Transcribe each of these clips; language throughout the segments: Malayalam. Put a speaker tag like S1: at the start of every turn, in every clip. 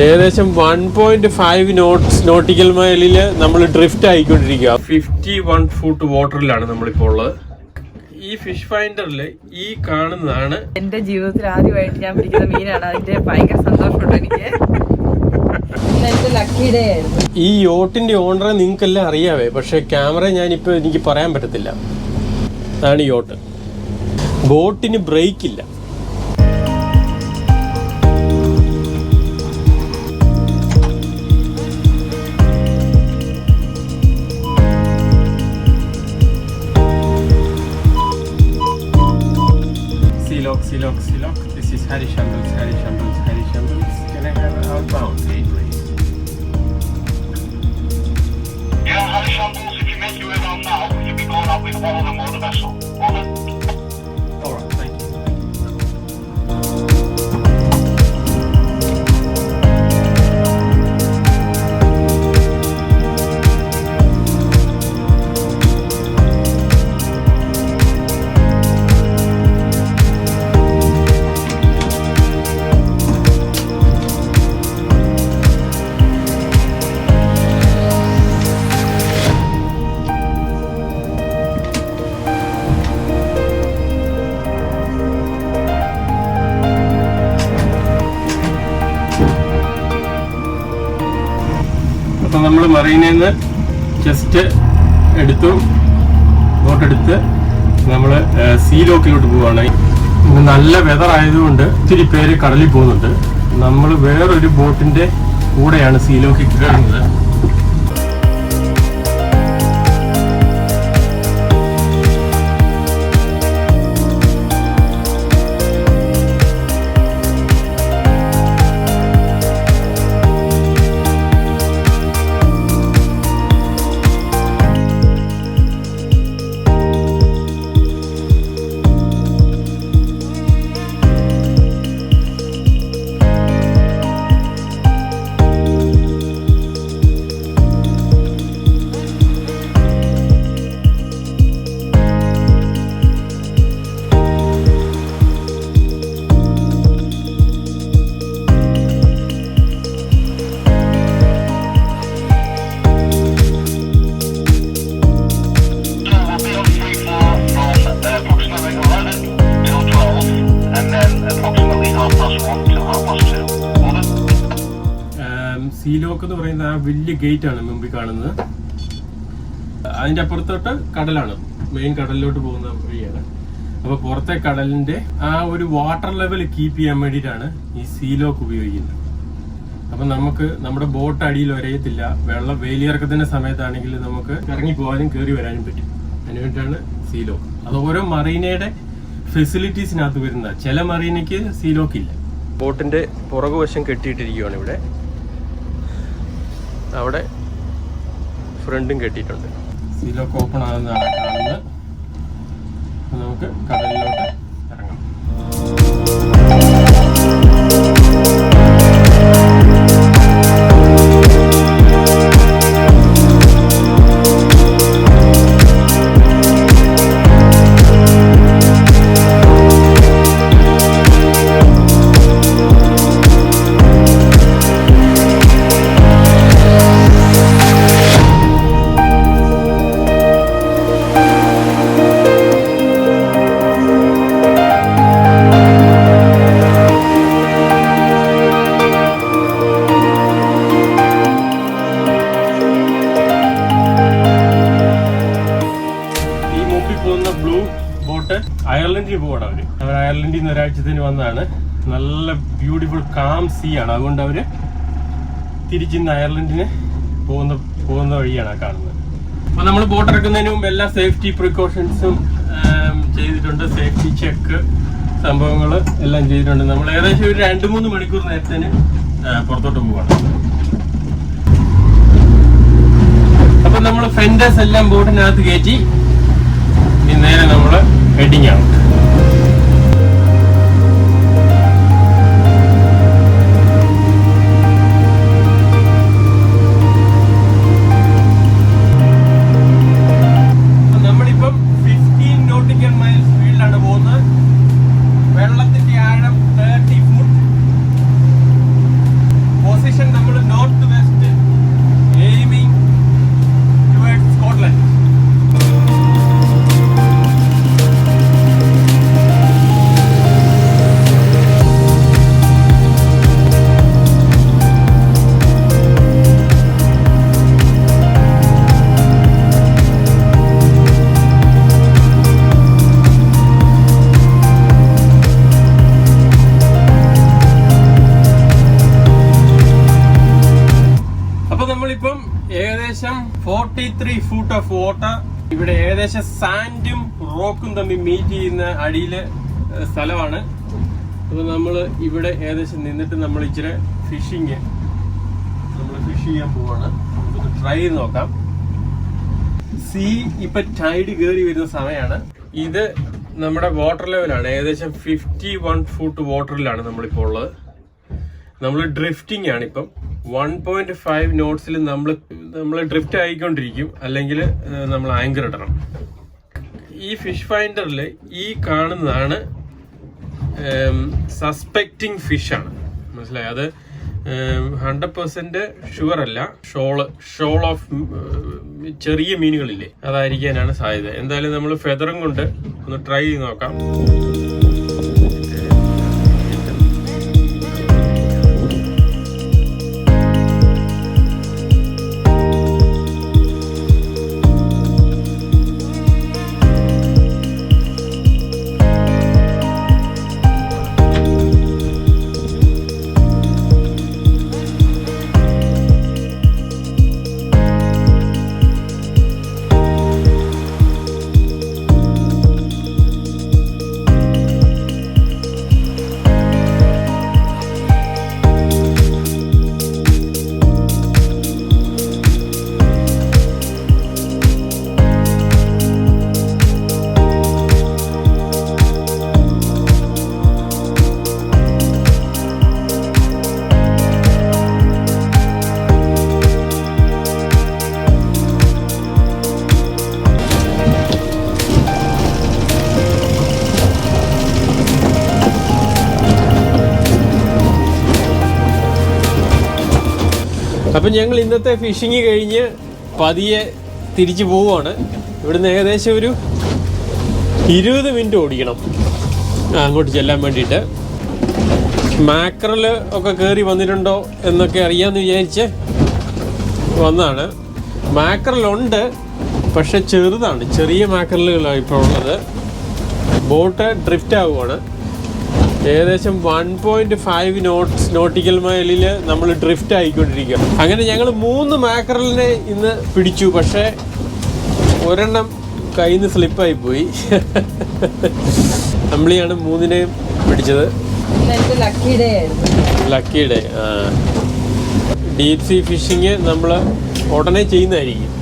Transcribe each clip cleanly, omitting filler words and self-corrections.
S1: ഏകദേശം 1.5 നോട്ടിക്കൽ മൈലിൽ നമ്മൾ ഡ്രിഫ്റ്റ് ആയിക്കൊണ്ടിരിക്കുക. 51 ഫുട്ട് വാട്ടറിലാണ് നമ്മളിപ്പോൾ ഉള്ളത്. ഈ ഫിഷ് ഫൈൻഡറിൽ ഈ കാണുന്നതാണ്
S2: എന്റെ ജീവിതത്തിൽ ആദ്യമായിട്ട് ഞാൻ പിടിക്കുന്ന മീനാണ്. അതിന്റെ ഭയങ്കര സന്തോഷമുണ്ട് എനിക്ക്. ലക്കി ഡേ ആയിരുന്നു.
S1: ഈ യോട്ടിന്റെ ഓണറെ നിങ്ങൾക്കെല്ലാം അറിയാവേ, പക്ഷെ ക്യാമറ ഞാനിപ്പോൾ എനിക്ക് പറയാൻ പറ്റത്തില്ല. അതാണ് യോട്ട്. ബോട്ടിന് ബ്രേക്ക് ഇല്ല. Silok. This is Harry Shambles. Can I have an outbound seat, please?
S3: Yeah, Harry Shambles, if you make your way down now, you'll be going up with one of them on the vessel. Over.
S1: All right, thank you. അപ്പം നമ്മൾ മറീനയിൽ നിന്ന് ജസ്റ്റ് എടുത്തു, ബോട്ടെടുത്ത് നമ്മൾ സീലോക്കിലോട്ട് പോവുകയാണ്. നല്ല വെതർ ആയതുകൊണ്ട് ഒത്തിരി പേര് കടലിൽ പോകുന്നുണ്ട്. നമ്മൾ വേറൊരു ബോട്ടിൻ്റെ കൂടെയാണ് സീലോക്കിൽ കയറുന്നത്. സീലോക്ക് എന്ന് പറയുന്ന ആ വലിയ ഗേറ്റ് ആണ് മുമ്പിൽ കാണുന്നത്. അതിന്റെ അപ്പുറത്തോട്ട് കടലാണ്, മെയിൻ കടലിലോട്ട് പോകുന്ന വഴിയാണ്. അപ്പൊ പുറത്തെ കടലിന്റെ ആ ഒരു വാട്ടർ ലെവൽ കീപ്പ് ചെയ്യാൻ വേണ്ടിയിട്ടാണ് ഈ സീലോക്ക് ഉപയോഗിക്കുന്നത്. അപ്പൊ നമുക്ക് നമ്മുടെ ബോട്ട് അടിയിൽ ഒരയത്തില്ല. വെള്ളം വേലിയിറക്കത്തിന്റെ സമയത്താണെങ്കിൽ നമുക്ക് ഇറങ്ങി പോകാനും കയറി വരാനും പറ്റും. അതിനുവേണ്ടിയിട്ടാണ് സീലോക്ക്. അത് ഓരോ മറീനയുടെ ഫെസിലിറ്റീസിനകത്ത് വരുന്ന. ചില മറീനയ്ക്ക് സീലോക്ക് ഇല്ല. ബോട്ടിന്റെ പുറകുവശം കെട്ടിയിട്ടിരിക്കുകയാണ് ഇവിടെ. അവിടെ ഫ്രണ്ടും കെട്ടിയിട്ടുണ്ട്. സീലോക്ക് ഓപ്പൺ ആകുന്നതാണ് കാണുന്നത്. നമുക്ക് കടലിലോട്ട് ഇറങ്ങാം. അയർലൻഡിൽ പോകണം അവർ അയർലൻഡിൽ നിന്ന് ഒരാഴ്ചത്തിന് വന്നതാണ്. നല്ല ബ്യൂട്ടിഫുൾ കാം സീ ആണ്. അതുകൊണ്ട് അവര് തിരിച്ചിന്ന് അയർലൻഡിന് പോകുന്ന വഴിയാണ് കാണുന്നത്. അപ്പൊ നമ്മൾ ബോട്ട് ഇറക്കുന്നതിന് മുമ്പ് എല്ലാ സേഫ്റ്റി പ്രിക്കോഷൻസും ചെയ്തിട്ടുണ്ട്. സേഫ്റ്റി ചെക്ക് സംഭവങ്ങൾ എല്ലാം ചെയ്തിട്ടുണ്ട്. നമ്മൾ ഏകദേശം ഒരു 2-3 മണിക്കൂർ നേരത്തിന് പുറത്തോട്ട് പോവാണ്. അപ്പൊ നമ്മൾ ഫെൻഡേഴ്സ് എല്ലാം ബോട്ടിനകത്ത് കയറ്റി ഇനി നേരെ നമ്മള് ഹെഡിങ് ആണ്. നമ്മളിപ്പം 15 നോട്ടിക്കൽ മൈൽ സ്പീഡിലാണ് പോകുന്നത്. വെള്ളത്തിന്റെ ആഴം 30 ഫുട്ട്. 33 foot of water. ഇവിടെ ഏകദേശം സാൻഡും റോക്കും തമ്മിൽ മീറ്റ് ചെയ്യുന്ന അടിയിലെ സ്ഥലമാണ്. അപ്പൊ നമ്മൾ ഇവിടെ ഏകദേശം നിന്നിട്ട് നമ്മൾ ഇച്ചിരി ഫിഷ് ചെയ്യാൻ പോവാണ്. നമുക്ക് ട്രൈ ചെയ്ത് നോക്കാം. സീ ഇപ്പൊ ടൈഡ് കയറി വരുന്ന സമയമാണ്. ഇത് നമ്മുടെ വാട്ടർ ലെവലാണ്. ഏകദേശം 51 ഫുട്ട് വാട്ടറിലാണ് നമ്മളിപ്പോ ഉള്ളത്. നമ്മൾ ഡ്രിഫ്റ്റിംഗ് ആണ് ഇപ്പം. 1.5 നോട്ട്സിൽ നമ്മൾ ഡ്രിഫ്റ്റ് ആയിക്കൊണ്ടിരിക്കും, അല്ലെങ്കിൽ നമ്മൾ ആങ്കർ ഇടണം. ഈ ഫിഷ് ഫൈൻഡറിൽ ഈ കാണുന്നതാണ് സസ്പെക്റ്റിംഗ് ഫിഷ് ആണ്. മനസ്സിലായി? അത് 100% ഷുവർ അല്ല. ഷോൾ ഓഫ് ചെറിയ മീനുകളില്ലേ, അതായിരിക്കാനാണ് സാധ്യത. എന്തായാലും നമ്മൾ ഫെദറും കൊണ്ട് ഒന്ന് ട്രൈ ചെയ്ത് നോക്കാം. അപ്പം ഞങ്ങൾ ഇന്നത്തെ ഫിഷിങ് കഴിഞ്ഞ് പതിയെ തിരിച്ചു പോവുകയാണ്. ഇവിടുന്ന് ഏകദേശം ഒരു 20 മിനിറ്റ് ഓടിക്കണം അങ്ങോട്ട് ചെല്ലാൻ വേണ്ടിയിട്ട്. മാക്രൽ ഒക്കെ കയറി വന്നിട്ടുണ്ടോ എന്നൊക്കെ അറിയാമെന്ന് വിചാരിച്ച് വന്നതാണ്. മാക്രലുണ്ട്, പക്ഷെ ചെറുതാണ്. ചെറിയ മാക്രലുകളാണ് ഇപ്പോൾ ഉള്ളത്. ബോട്ട് ഡ്രിഫ്റ്റ് ആവുകയാണ്. ഏകദേശം 1.5 നോട്ടിക്കൽ മൈലിൽ നമ്മൾ ഡ്രിഫ്റ്റ് ആയിക്കൊണ്ടിരിക്കുക. അങ്ങനെ ഞങ്ങൾ 3 മാക്രലിനെ ഇന്ന് പിടിച്ചു. പക്ഷേ ഒരെണ്ണം കയ്യിൽ നിന്ന് സ്ലിപ്പായി പോയി. നമ്മളെയാണ് 3നെയും പിടിച്ചത്. Lucky day. Deep see fishing നമ്മൾ ഉടനെ ചെയ്യുന്നതായിരിക്കും.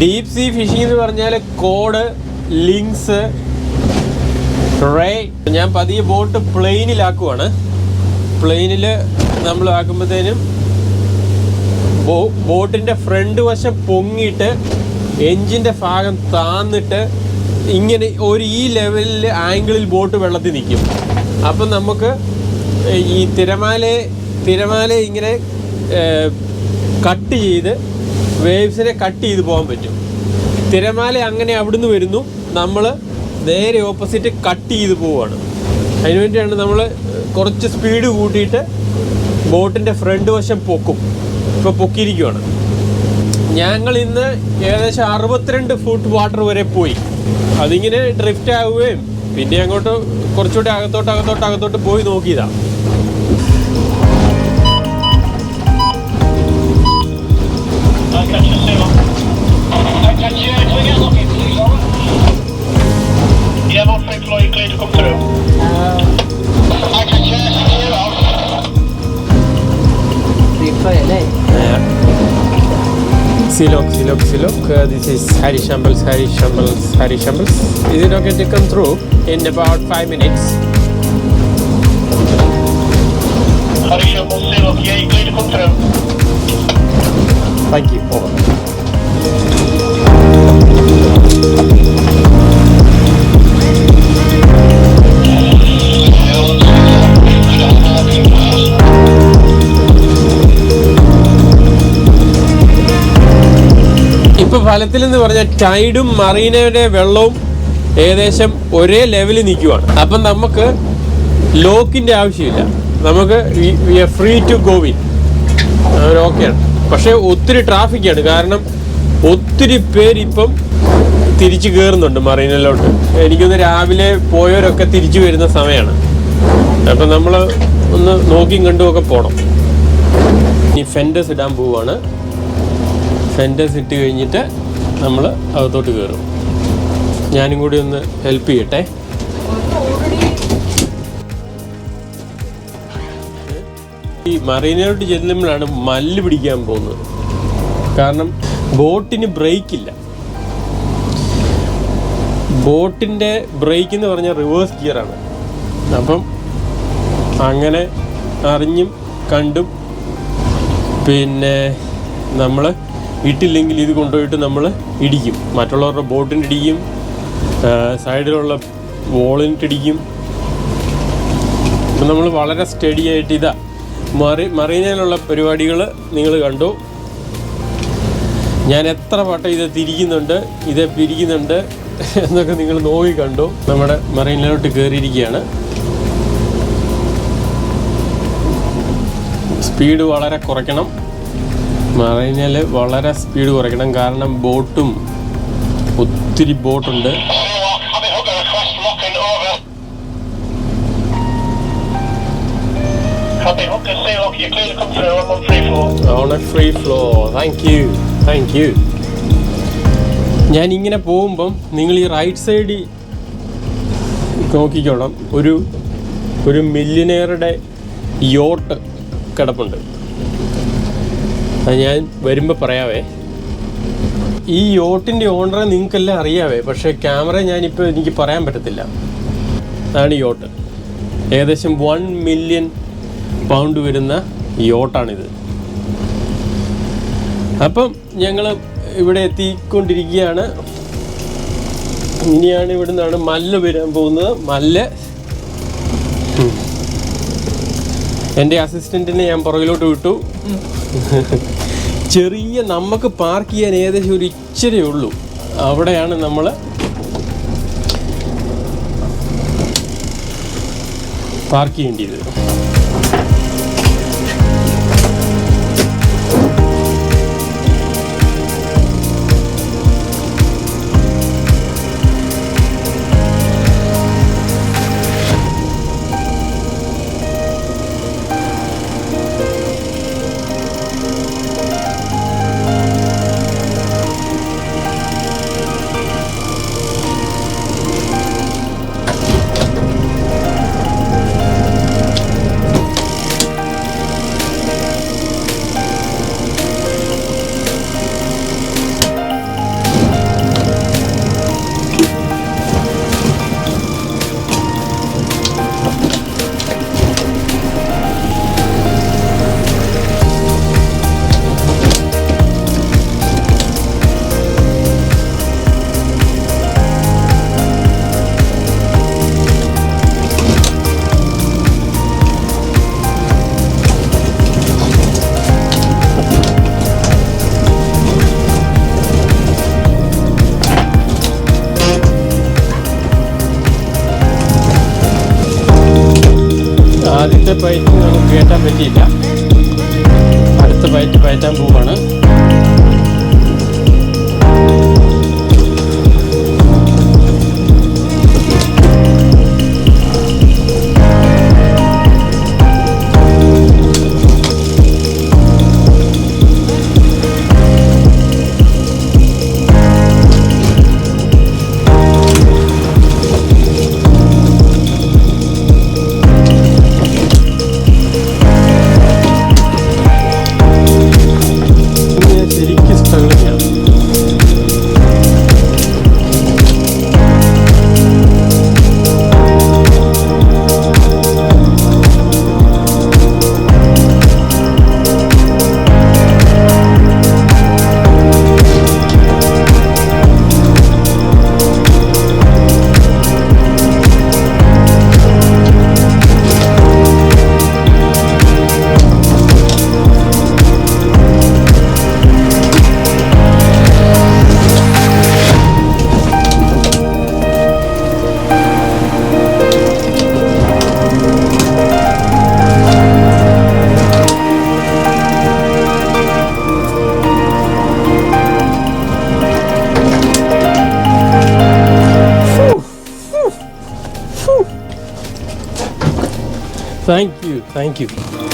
S1: ഡീപ് സീ ഫിഷിംഗ് എന്ന് പറഞ്ഞാൽ കോഡ്, ലിങ്സ്, റേ. ഞാൻ പതിയെ ബോട്ട് പ്ലെയിനിലാക്കുവാണ്. പ്ലെയിനിൽ നമ്മൾ ആക്കുമ്പോഴത്തേനും ബോട്ടിൻ്റെ ഫ്രണ്ട് വശം പൊങ്ങിയിട്ട് എൻജിൻ്റെ ഭാഗം താന്നിട്ട് ഇങ്ങനെ ഈ ലെവലിൽ ആംഗിളിൽ ബോട്ട് വെള്ളത്തിൽ നിൽക്കും. അപ്പം നമുക്ക് ഈ തിരമാല ഇങ്ങനെ കട്ട് ചെയ്ത് വേവ്സിനെ കട്ട് ചെയ്ത് പോകാൻ പറ്റും. തിരമാല അങ്ങനെ അവിടുന്ന് വരുന്നു, നമ്മൾ നേരെ ഓപ്പോസിറ്റ് കട്ട് ചെയ്ത് പോവുകയാണ്. അതിനുവേണ്ടിയാണ് നമ്മൾ കുറച്ച് സ്പീഡ് കൂട്ടിയിട്ട് ബോട്ടിൻ്റെ ഫ്രണ്ട് വശം പൊക്കും. ഇപ്പോൾ പൊക്കിയിരിക്കുകയാണ്. ഞങ്ങൾ ഇന്ന് ഏകദേശം 62 ഫുട്ട് വാട്ടർ വരെ പോയി. അതിങ്ങനെ ഡ്രിഫ്റ്റ് ആവുകയും പിന്നെ അങ്ങോട്ട് കുറച്ചുകൂടി അകത്തോട്ട് പോയി നോക്കിയതാണ്. Silok. This is Harry Shambles. Is it okay to come through in about 5 minutes?
S3: Harry Shambles, Silok, yeah, you're clear to come through.
S1: Thank you. Over. ഇപ്പൊ ഫലത്തിൽ എന്ന് പറഞ്ഞാൽ ടൈഡും മറീനയുടെ വെള്ളവും ഏകദേശം ഒരേ ലെവലിൽ നിൽക്കുവാണ്. അപ്പം നമുക്ക് ലോക്കിന്റെ ആവശ്യമില്ല. നമുക്ക് ഫ്രീ ടു ഗോ ഇൻ. ഓക്കെയാണ്. പക്ഷെ ഒത്തിരി ട്രാഫിക്കാണ്. കാരണം ഒത്തിരി പേരിപ്പം തിരിച്ചു കയറുന്നുണ്ട് മറീനയിലോട്ട്. എനിക്കൊന്ന് രാവിലെ പോയവരൊക്കെ തിരിച്ചു വരുന്ന സമയമാണ്. അപ്പം നമ്മൾ ഒന്ന് നോക്കിയും കണ്ടുമൊക്കെ പോകണം. ഇനി ഫെൻഡേഴ്സ് ഇടാൻ പോവുകയാണ്. ഫെൻഡേഴ്സ് ഇട്ട് കഴിഞ്ഞിട്ട് നമ്മൾ അകത്തോട്ട് കയറും. ഞാനും കൂടി ഒന്ന് ഹെൽപ്പ് ചെയ്യട്ടെ. ഈ മറീനയിലോട്ട് ചെല്ലുമ്പോഴാണ് മല്ല് പിടിക്കാൻ പോകുന്നത്. കാരണം ബോട്ടിന് ബ്രേക്കില്ല. ബോട്ടിൻ്റെ ബ്രേക്ക് എന്ന് പറഞ്ഞാൽ റിവേഴ്സ് ഗിയറാണ്. അപ്പം അങ്ങനെ അറിഞ്ഞും കണ്ടും പിന്നെ നമ്മൾ ഇട്ടില്ലെങ്കിൽ ഇത് കൊണ്ടുപോയിട്ട് നമ്മൾ ഇടിക്കും. മറ്റുള്ളവരുടെ ബോട്ടിനിടിക്കും, സൈഡിലുള്ള വോളിനിട്ടിടിക്കും. അപ്പം നമ്മൾ വളരെ സ്റ്റഡി ആയിട്ട് മറീനയിലുള്ള പരിപാടികൾ നിങ്ങൾ കണ്ടു. ഞാൻ എത്ര വട്ടം ഇത് തിരിക്കുന്നുണ്ട്, ഇത് പിരിക്കുന്നുണ്ട് എന്നൊക്കെ നിങ്ങൾ നോക്കി കണ്ടു. നമ്മുടെ മറീനയിലോട്ട് കയറിയിരിക്കുകയാണ്. സ്പീഡ് വളരെ കുറയ്ക്കണം. മറീനയിൽ വളരെ സ്പീഡ് കുറയ്ക്കണം. കാരണം ബോട്ടും ഒത്തിരി ബോട്ടുണ്ട്. ഞാനിങ്ങനെ പോകുമ്പം നിങ്ങൾ ഈ റൈറ്റ് സൈഡിൽ നോക്കിക്കോണം. ഒരു മില്യനെയറുടെ യോട്ട് കിടപ്പുണ്ട്. അത് ഞാൻ വരുമ്പോൾ പറയാവേ. ഈ യോട്ടിൻ്റെ ഓണറെ നിങ്ങൾക്കെല്ലാം അറിയാവേ, പക്ഷേ ക്യാമറ ഞാനിപ്പോൾ എനിക്ക് പറയാൻ പറ്റത്തില്ല. അതാണ് യോട്ട്. ഏകദേശം 1 മില്യൺ പൗണ്ട് വരുന്ന യോട്ടാണിത്. അപ്പം ഞങ്ങൾ ഇവിടെ എത്തിക്കൊണ്ടിരിക്കുകയാണ്. ഇനിയാണ് ഇവിടെ നിന്നാണ് മല്ല് വരാൻ പോകുന്നത്. മല്ല് എൻ്റെ അസിസ്റ്റൻറ്റിനെ ഞാൻ പുറകിലോട്ട് വിട്ടു. ചെറിയ നമുക്ക് പാർക്ക് ചെയ്യാൻ ഏകദേശം ഒരു ഇച്ചിരി ഉള്ളൂ. അവിടെയാണ് നമ്മൾ പാർക്ക് ചെയ്യേണ്ടത്. ആദ്യത്തെ പൈറ്റ് നമുക്ക് കയറ്റാൻ പറ്റിയില്ല. അടുത്ത പൈറ്റ് പയറ്റാൻ പോവാണ്. Thank you.